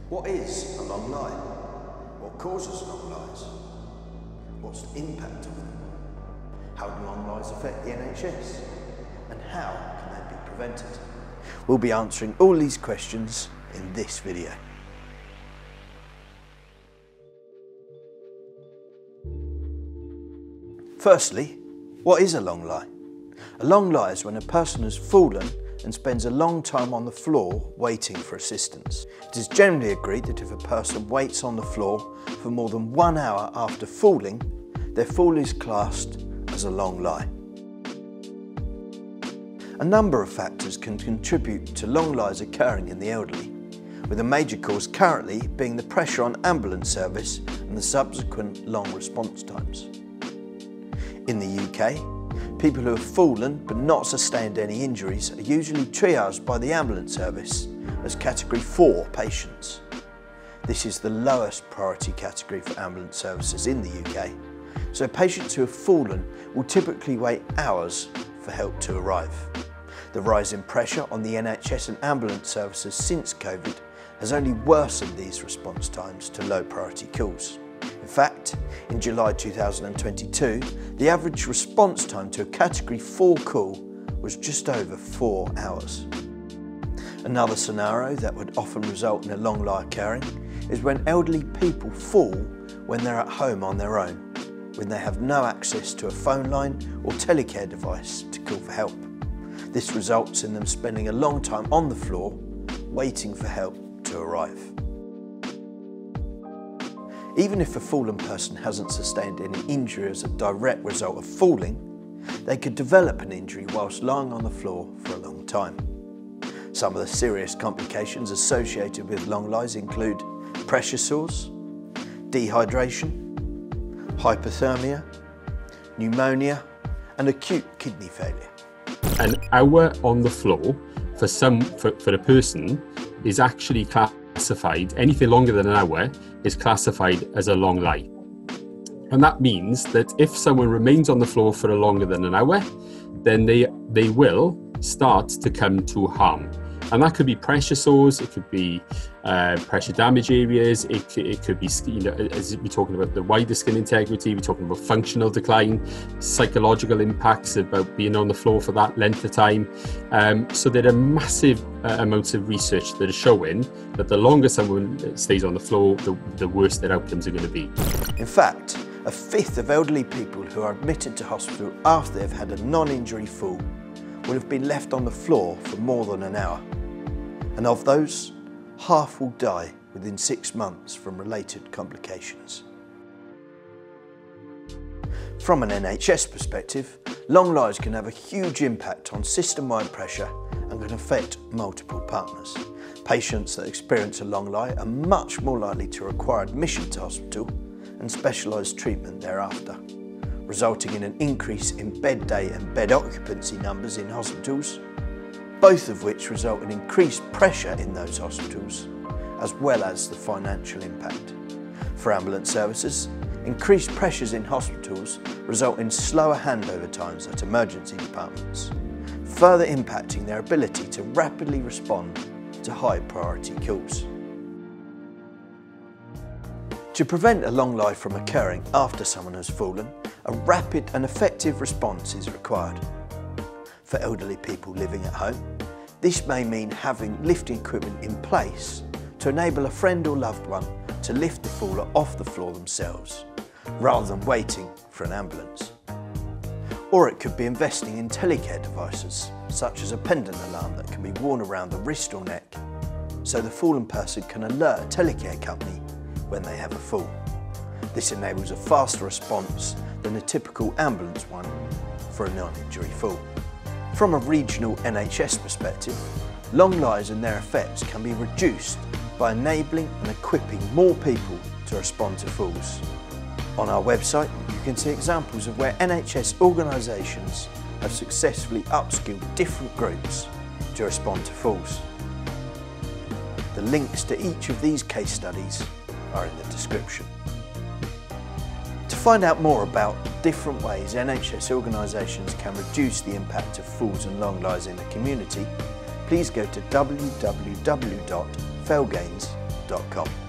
What is a long lie? What causes long lies? What's the impact of them? How do long lies affect the NHS? And how can they be prevented? We'll be answering all these questions in this video. Firstly, what is a long lie? A long lie is when a person has fallen and spends a long time on the floor waiting for assistance. It is generally agreed that if a person waits on the floor for more than 1 hour after falling, their fall is classed as a long lie. A number of factors can contribute to long lies occurring in the elderly, with a major cause currently being the pressure on ambulance service and the subsequent long response times. In the UK, people who have fallen but not sustained any injuries are usually triaged by the ambulance service as Category 4 patients. This is the lowest priority category for ambulance services in the UK, so patients who have fallen will typically wait hours for help to arrive. The rise in pressure on the NHS and ambulance services since COVID has only worsened these response times to low priority calls. In fact, in July 2022, the average response time to a Category 4 call was just over 4 hours. Another scenario that would often result in a long lie occurring is when elderly people fall when they're at home on their own, when they have no access to a phone line or telecare device to call for help. This results in them spending a long time on the floor waiting for help to arrive. Even if a fallen person hasn't sustained any injury as a direct result of falling, they could develop an injury whilst lying on the floor for a long time. Some of the serious complications associated with long lies include pressure sores, dehydration, hypothermia, pneumonia, and acute kidney failure. An hour on the floor for a person is actually classified, anything longer than an hour is classified as a long lie. And that means that if someone remains on the floor for longer than an hour, then they will start to come to harm. And that could be pressure sores, it could be pressure damage areas, it could be, as we're talking about the wider skin integrity, we're talking about functional decline, psychological impacts about being on the floor for that length of time. So there are massive amounts of research that are showing that the longer someone stays on the floor, the worse their outcomes are going to be. In fact, a fifth of elderly people who are admitted to hospital after they've had a non-injury fall will have been left on the floor for more than an hour. And of those, half will die within 6 months from related complications. From an NHS perspective, long lies can have a huge impact on system-wide pressure and can affect multiple partners. Patients that experience a long lie are much more likely to require admission to hospital and specialised treatment thereafter, resulting in an increase in bed day and bed occupancy numbers in hospitals, both of which result in increased pressure in those hospitals, as well as the financial impact. For ambulance services, increased pressures in hospitals result in slower handover times at emergency departments, further impacting their ability to rapidly respond to high priority calls. To prevent a long lie from occurring after someone has fallen, a rapid and effective response is required. For elderly people living at home, this may mean having lifting equipment in place to enable a friend or loved one to lift the faller off the floor themselves, rather than waiting for an ambulance. Or it could be investing in telecare devices, such as a pendant alarm that can be worn around the wrist or neck, so the fallen person can alert a telecare company when they have a fall. This enables a faster response than a typical ambulance one for a non-injury fall. From a regional NHS perspective, long lies and their effects can be reduced by enabling and equipping more people to respond to falls. On our website, you can see examples of where NHS organisations have successfully upskilled different groups to respond to falls. The links to each of these case studies are in the description. To find out more about different ways NHS organisations can reduce the impact of falls and long lies in the community, please go to www.felgains.org. www.thebrightlife.com.